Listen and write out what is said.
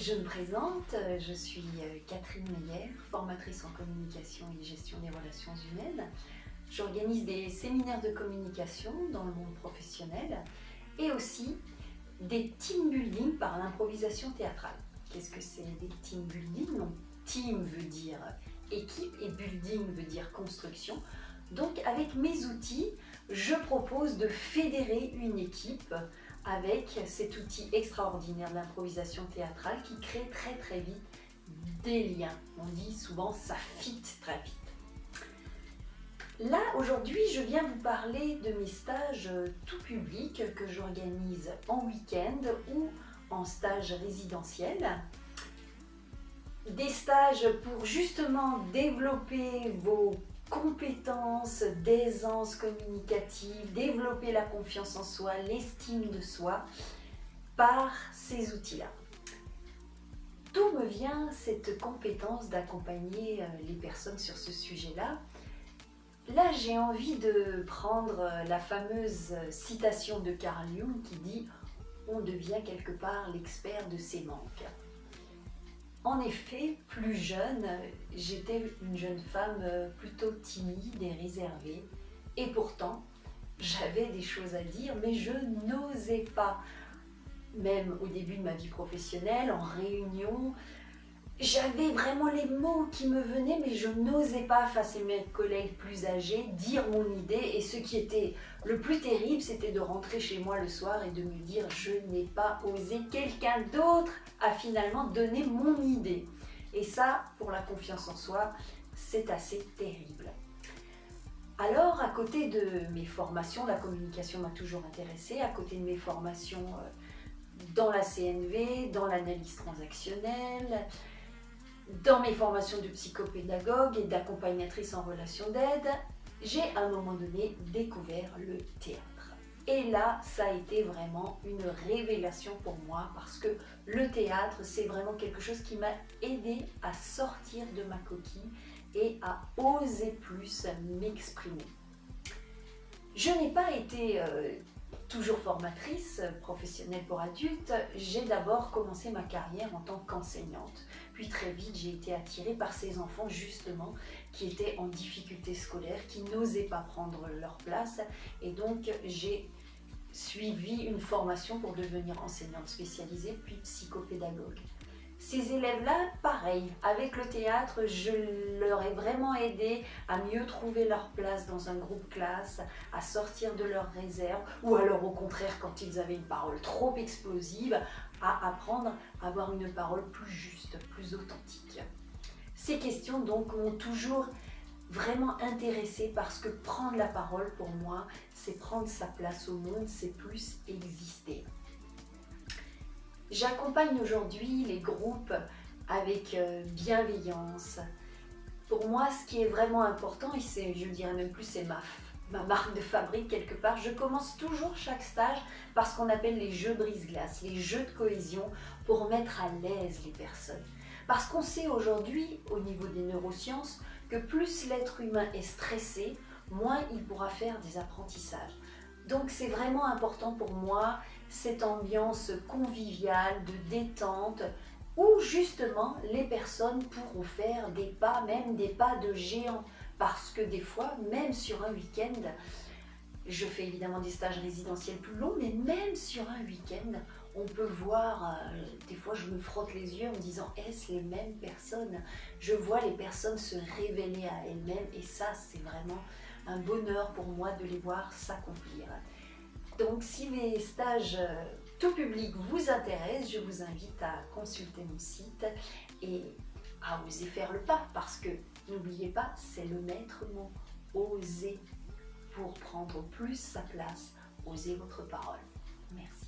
Je me présente, je suis Catherine Meyer, formatrice en communication et gestion des relations humaines. J'organise des séminaires de communication dans le monde professionnel et aussi des team building par l'improvisation théâtrale. Qu'est-ce que c'est des team building? Donc, team veut dire équipe et building veut dire construction. Donc avec mes outils, je propose de fédérer une équipe avec cet outil extraordinaire de l'improvisation théâtrale qui crée très vite des liens. On dit souvent ça fit très vite. Là, aujourd'hui, je viens vous parler de mes stages tout public que j'organise en week-end ou en stage résidentiel. Des stages pour justement développer vos compétences d'aisance communicative, développer la confiance en soi, l'estime de soi par ces outils-là. D'où me vient cette compétence d'accompagner les personnes sur ce sujet-là? Là, j'ai envie de prendre la fameuse citation de Carl Jung qui dit « On devient quelque part l'expert de ses manques ». En effet, plus jeune, j'étais une jeune femme plutôt timide et réservée. Et pourtant, j'avais des choses à dire, mais je n'osais pas. Même au début de ma vie professionnelle, en réunion, j'avais vraiment les mots qui me venaient, mais je n'osais pas, face à mes collègues plus âgés, dire mon idée. Et ce qui était le plus terrible, c'était de rentrer chez moi le soir et de me dire « je n'ai pas osé, quelqu'un d'autre a finalement donné mon idée ». Et ça, pour la confiance en soi, c'est assez terrible. Alors, à côté de mes formations, la communication m'a toujours intéressée, à côté de mes formations dans la CNV, dans l'analyse transactionnelle, dans mes formations de psychopédagogue et d'accompagnatrice en relation d'aide, j'ai à un moment donné découvert le théâtre. Et là, ça a été vraiment une révélation pour moi parce que le théâtre, c'est vraiment quelque chose qui m'a aidé à sortir de ma coquille et à oser plus m'exprimer. Je n'ai pas été toujours formatrice professionnelle pour adultes, j'ai d'abord commencé ma carrière en tant qu'enseignante. Puis très vite, j'ai été attirée par ces enfants justement qui étaient en difficulté scolaire, qui n'osaient pas prendre leur place. Et donc, j'ai suivi une formation pour devenir enseignante spécialisée, puis psychopédagogue. Ces élèves-là, pareil, avec le théâtre, je leur ai vraiment aidé à mieux trouver leur place dans un groupe classe, à sortir de leurs réserves, ou alors au contraire, quand ils avaient une parole trop explosive, à apprendre à avoir une parole plus juste, plus authentique. Ces questions donc m'ont toujours vraiment intéressée parce que prendre la parole pour moi, c'est prendre sa place au monde, c'est plus exister. J'accompagne aujourd'hui les groupes avec bienveillance. Pour moi, ce qui est vraiment important, et je dirais même plus, c'est ma marque de fabrique quelque part, je commence toujours chaque stage par ce qu'on appelle les jeux brise-glace, les jeux de cohésion pour mettre à l'aise les personnes. Parce qu'on sait aujourd'hui, au niveau des neurosciences, que plus l'être humain est stressé, moins il pourra faire des apprentissages. Donc c'est vraiment important pour moi, cette ambiance conviviale, de détente, où justement les personnes pourront faire des pas, même des pas de géant. Parce que des fois, même sur un week-end, je fais évidemment des stages résidentiels plus longs, mais même sur un week-end, on peut voir, des fois je me frotte les yeux en me disant « est-ce les mêmes personnes ?» Je vois les personnes se révéler à elles-mêmes et ça c'est vraiment un bonheur pour moi de les voir s'accomplir. Donc si mes stages tout public vous intéressent, je vous invite à consulter mon site et à oser faire le pas parce que n'oubliez pas, c'est le maître mot, oser pour prendre plus sa place, osez votre parole. Merci.